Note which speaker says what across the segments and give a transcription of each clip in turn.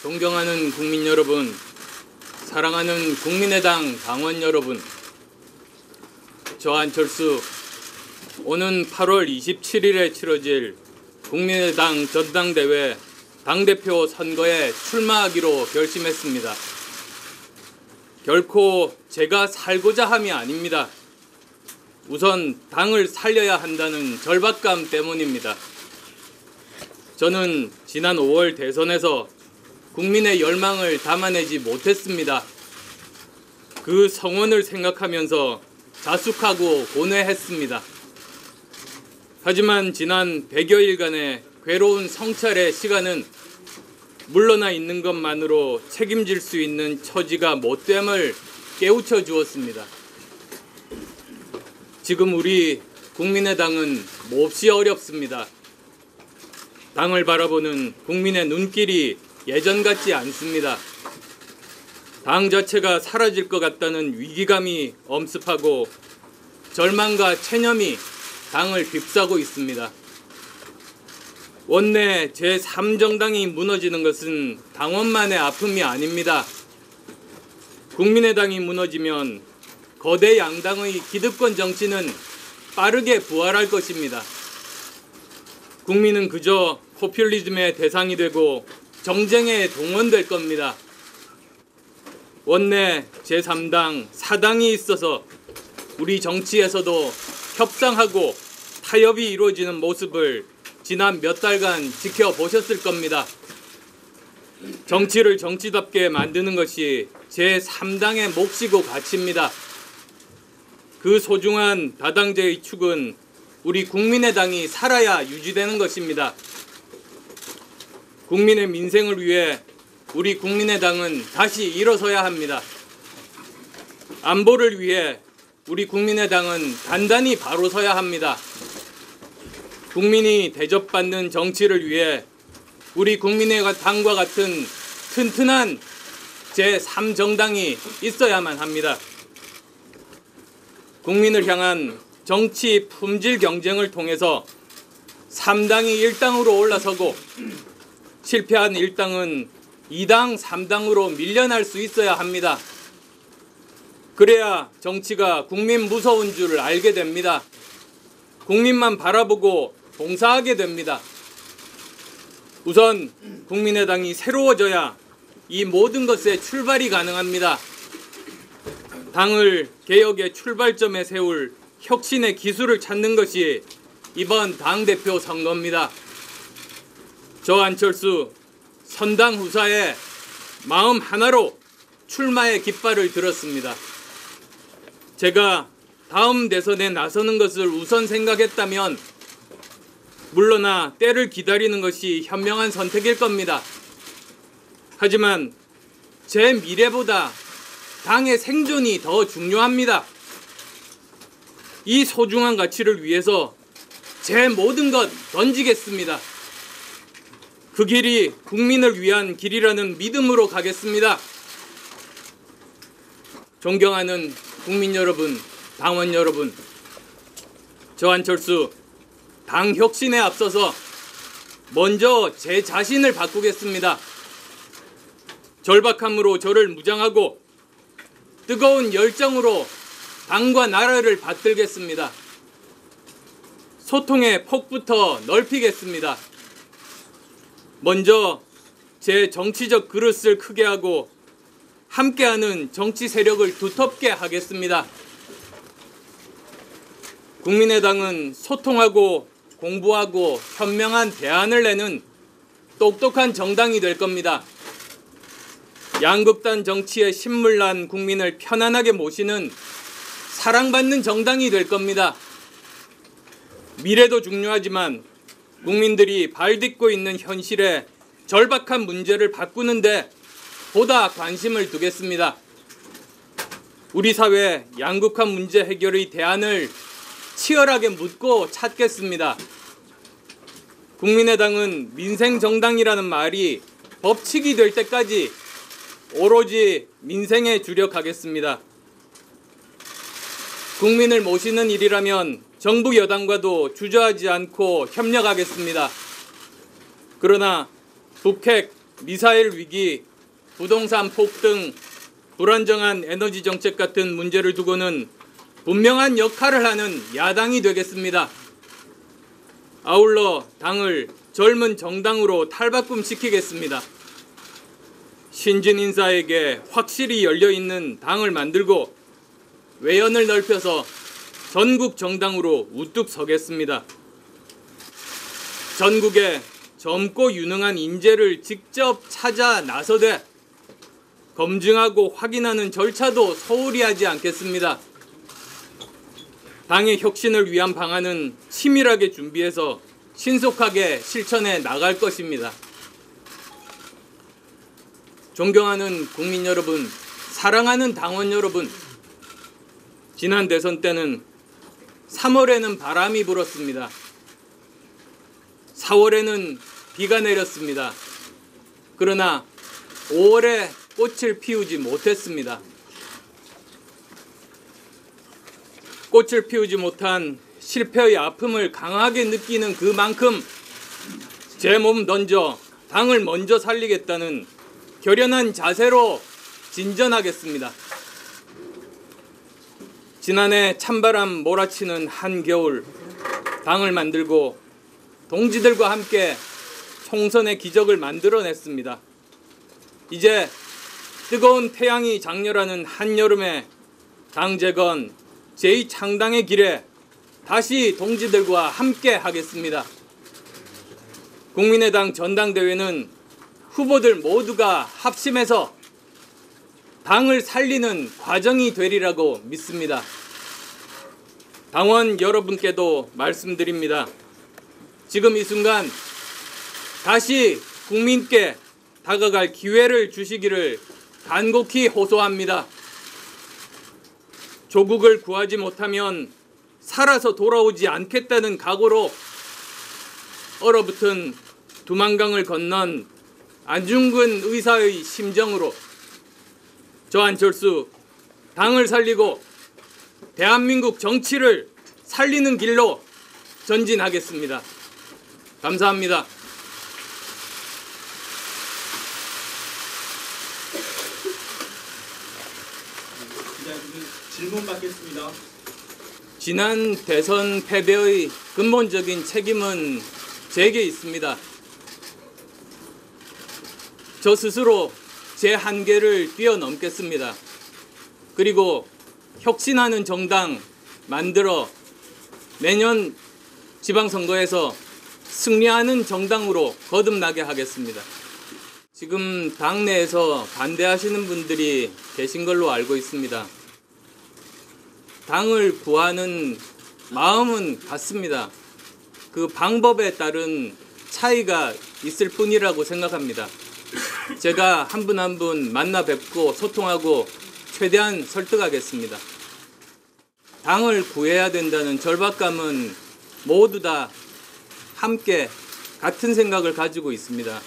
Speaker 1: 존경하는 국민 여러분, 사랑하는 국민의당 당원 여러분, 저 안철수 오는 8월 27일에 치러질 국민의당 전당대회 당대표 선거에 출마하기로 결심했습니다. 결코 제가 살고자 함이 아닙니다. 우선 당을 살려야 한다는 절박감 때문입니다. 저는 지난 5월 대선에서 국민의 열망을 담아내지 못했습니다. 그 성원을 생각하면서 자숙하고 고뇌했습니다. 하지만 지난 100여일간의 괴로운 성찰의 시간은 물러나 있는 것만으로 책임질 수 있는 처지가 못됨을 깨우쳐 주었습니다. 지금 우리 국민의당은 몹시 어렵습니다. 당을 바라보는 국민의 눈길이 예전 같지 않습니다. 당 자체가 사라질 것 같다는 위기감이 엄습하고 절망과 체념이 당을 휩싸고 있습니다. 원내 제3정당이 무너지는 것은 당원만의 아픔이 아닙니다. 국민의당이 무너지면 거대 양당의 기득권 정치는 빠르게 부활할 것입니다. 국민은 그저 포퓰리즘의 대상이 되고 정쟁에 동원될 겁니다. 원내 제3당, 4당이 있어서 우리 정치에서도 협상하고 타협이 이루어지는 모습을 지난 몇 달간 지켜보셨을 겁니다. 정치를 정치답게 만드는 것이 제3당의 몫이고 가치입니다. 그 소중한 다당제의 축은 우리 국민의당이 살아야 유지되는 것입니다. 국민의 민생을 위해 우리 국민의당은 다시 일어서야 합니다. 안보를 위해 우리 국민의당은 단단히 바로 서야 합니다. 국민이 대접받는 정치를 위해 우리 국민의당과 같은 튼튼한 제3정당이 있어야만 합니다. 국민을 향한 정치 품질 경쟁을 통해서 3당이 1당으로 올라서고 실패한 1당은 2당, 3당으로 밀려날 수 있어야 합니다. 그래야 정치가 국민 무서운 줄 알게 됩니다. 국민만 바라보고 봉사하게 됩니다. 우선 국민의당이 새로워져야 이 모든 것에 출발이 가능합니다. 당을 개혁의 출발점에 세울 혁신의 기술을 찾는 것이 이번 당대표 선거입니다. 저 안철수 선당 후사에 마음 하나로 출마의 깃발을 들었습니다. 제가 다음 대선에 나서는 것을 우선 생각했다면 물러나 때를 기다리는 것이 현명한 선택일 겁니다. 하지만 제 미래보다 당의 생존이 더 중요합니다. 이 소중한 가치를 위해서 제 모든 것 던지겠습니다. 그 길이 국민을 위한 길이라는 믿음으로 가겠습니다. 존경하는 국민 여러분, 당원 여러분, 저 안철수 당 혁신에 앞서서 먼저 제 자신을 바꾸겠습니다. 절박함으로 저를 무장하고 뜨거운 열정으로 당과 나라를 받들겠습니다. 소통의 폭부터 넓히겠습니다. 먼저 제 정치적 그릇을 크게 하고 함께하는 정치 세력을 두텁게 하겠습니다. 국민의당은 소통하고 공부하고 현명한 대안을 내는 똑똑한 정당이 될 겁니다. 양극단 정치에 신물난 국민을 편안하게 모시는 사랑받는 정당이 될 겁니다. 미래도 중요하지만 국민들이 발딛고 있는 현실의 절박한 문제를 바꾸는데 보다 관심을 두겠습니다. 우리 사회 양극화 문제 해결의 대안을 치열하게 묻고 찾겠습니다. 국민의당은 민생정당이라는 말이 법칙이 될 때까지 오로지 민생에 주력하겠습니다. 국민을 모시는 일이라면 정부 여당과도 주저하지 않고 협력하겠습니다. 그러나 북핵, 미사일 위기, 부동산 폭등, 불안정한 에너지 정책 같은 문제를 두고는 분명한 역할을 하는 야당이 되겠습니다. 아울러 당을 젊은 정당으로 탈바꿈시키겠습니다. 신진 인사에게 확실히 열려있는 당을 만들고 외연을 넓혀서 전국 정당으로 우뚝 서겠습니다. 전국에 젊고 유능한 인재를 직접 찾아 나서되 검증하고 확인하는 절차도 소홀히 하지 않겠습니다. 당의 혁신을 위한 방안은 치밀하게 준비해서 신속하게 실천해 나갈 것입니다. 존경하는 국민 여러분, 사랑하는 당원 여러분, 지난 대선 때는 3월에는 바람이 불었습니다. 4월에는 비가 내렸습니다. 그러나 5월에 꽃을 피우지 못했습니다. 꽃을 피우지 못한 실패의 아픔을 강하게 느끼는 그만큼 제 몸 던져 당을 먼저 살리겠다는 결연한 자세로 진전하겠습니다. 지난해 찬바람 몰아치는 한겨울, 당을 만들고 동지들과 함께 총선의 기적을 만들어냈습니다. 이제 뜨거운 태양이 장렬하는 한여름에 당 재건, 제2창당의 길에 다시 동지들과 함께 하겠습니다. 국민의당 전당대회는 후보들 모두가 합심해서 당을 살리는 과정이 되리라고 믿습니다. 당원 여러분께도 말씀드립니다. 지금 이 순간 다시 국민께 다가갈 기회를 주시기를 간곡히 호소합니다. 조국을 구하지 못하면 살아서 돌아오지 않겠다는 각오로 얼어붙은 두만강을 건넌 안중근 의사의 심정으로 저 안철수 당을 살리고 대한민국 정치를 살리는 길로 전진하겠습니다. 감사합니다.
Speaker 2: 질문 받겠습니다.
Speaker 1: 지난 대선 패배의 근본적인 책임은 제게 있습니다. 저 스스로 제 한계를 뛰어넘겠습니다. 그리고 혁신하는 정당 만들어 내년 지방선거에서 승리하는 정당으로 거듭나게 하겠습니다. 지금 당내에서 반대하시는 분들이 계신 걸로 알고 있습니다. 당을 구하는 마음은 같습니다. 그 방법에 따른 차이가 있을 뿐이라고 생각합니다. 제가 한 분 한 분 만나 뵙고 소통하고 최대한 설득하겠습니다. 당을 구해야 된다는 절박감은 모두 다 함께 같은 생각을 가지고 있습니다.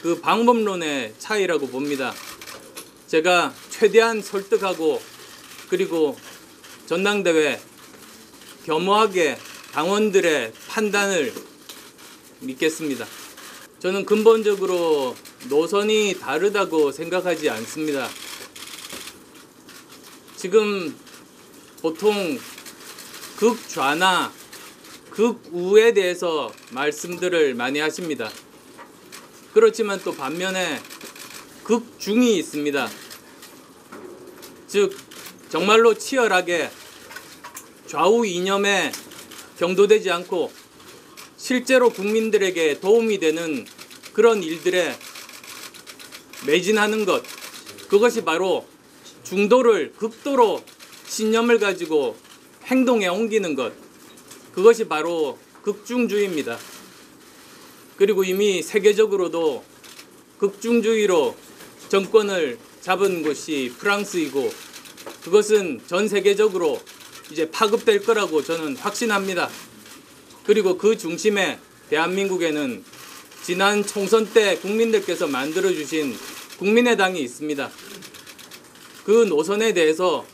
Speaker 1: 그 방법론의 차이라고 봅니다. 제가 최대한 설득하고 그리고 전당대회 겸허하게 당원들의 판단을 믿겠습니다. 저는 근본적으로 노선이 다르다고 생각하지 않습니다. 지금 보통 극좌나 극우에 대해서 말씀들을 많이 하십니다. 그렇지만 또 반면에 극중이 있습니다. 즉 정말로 치열하게 좌우 이념에 경도되지 않고 실제로 국민들에게 도움이 되는 그런 일들에 매진하는 것, 그것이 바로 중도를 극도로 신념을 가지고 행동에 옮기는 것, 그것이 바로 극중주의입니다. 그리고 이미 세계적으로도 극중주의로 정권을 잡은 곳이 프랑스이고 그것은 전 세계적으로 이제 파급될 거라고 저는 확신합니다. 그리고 그 중심에 대한민국에는 지난 총선 때 국민들께서 만들어주신 국민의당이 있습니다. 그 노선에 대해서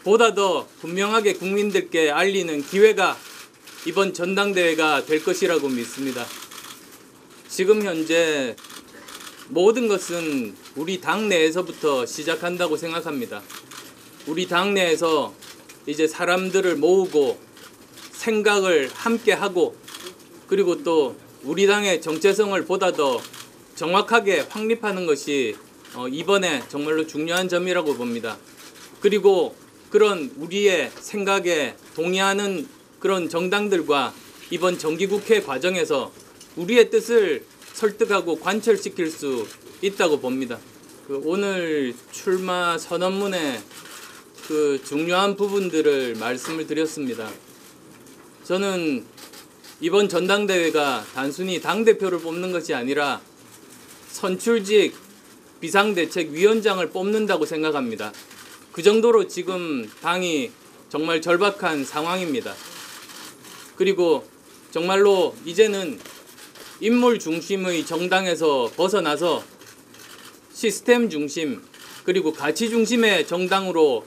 Speaker 1: 보다 더 분명하게 국민들께 알리는 기회가 이번 전당대회가 될 것이라고 믿습니다. 지금 현재 모든 것은 우리 당 내에서부터 시작한다고 생각합니다. 우리 당 내에서 이제 사람들을 모으고 생각을 함께 하고, 그리고 또 우리 당의 정체성을 보다 더 정확하게 확립하는 것이 이번에 정말로 중요한 점이라고 봅니다. 그리고 그런 우리의 생각에 동의하는 그런 정당들과 이번 정기국회 과정에서 우리의 뜻을 설득하고 관철시킬 수 있다고 봅니다. 오늘 출마 선언문에 그 중요한 부분들을 말씀을 드렸습니다. 저는 이번 전당대회가 단순히 당대표를 뽑는 것이 아니라 선출직 비상대책위원장을 뽑는다고 생각합니다. 그 정도로 지금 당이 정말 절박한 상황입니다. 그리고 정말로 이제는 인물 중심의 정당에서 벗어나서 시스템 중심, 그리고 가치 중심의 정당으로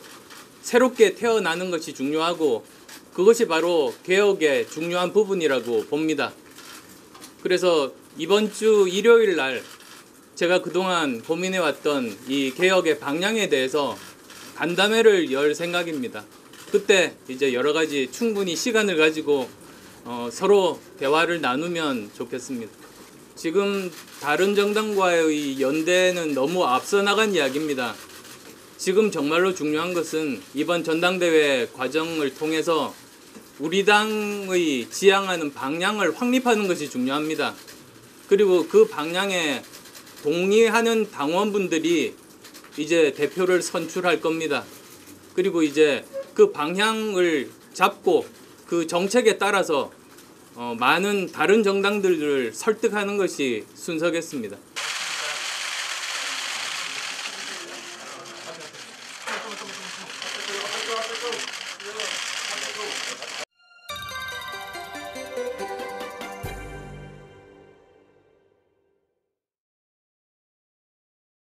Speaker 1: 새롭게 태어나는 것이 중요하고, 그것이 바로 개혁의 중요한 부분이라고 봅니다. 그래서 이번 주 일요일 날 제가 그동안 고민해왔던 이 개혁의 방향에 대해서 간담회를 열 생각입니다. 그때 이제 여러 가지 충분히 시간을 가지고 서로 대화를 나누면 좋겠습니다. 지금 다른 정당과의 연대는 너무 앞서 나간 이야기입니다. 지금 정말로 중요한 것은 이번 전당대회 과정을 통해서 우리 당의 지향하는 방향을 확립하는 것이 중요합니다. 그리고 그 방향에 동의하는 당원분들이 이제 대표를 선출할 겁니다. 그리고 이제 그 방향을 잡고 그 정책에 따라서 많은 다른 정당들을 설득하는 것이 순서겠습니다.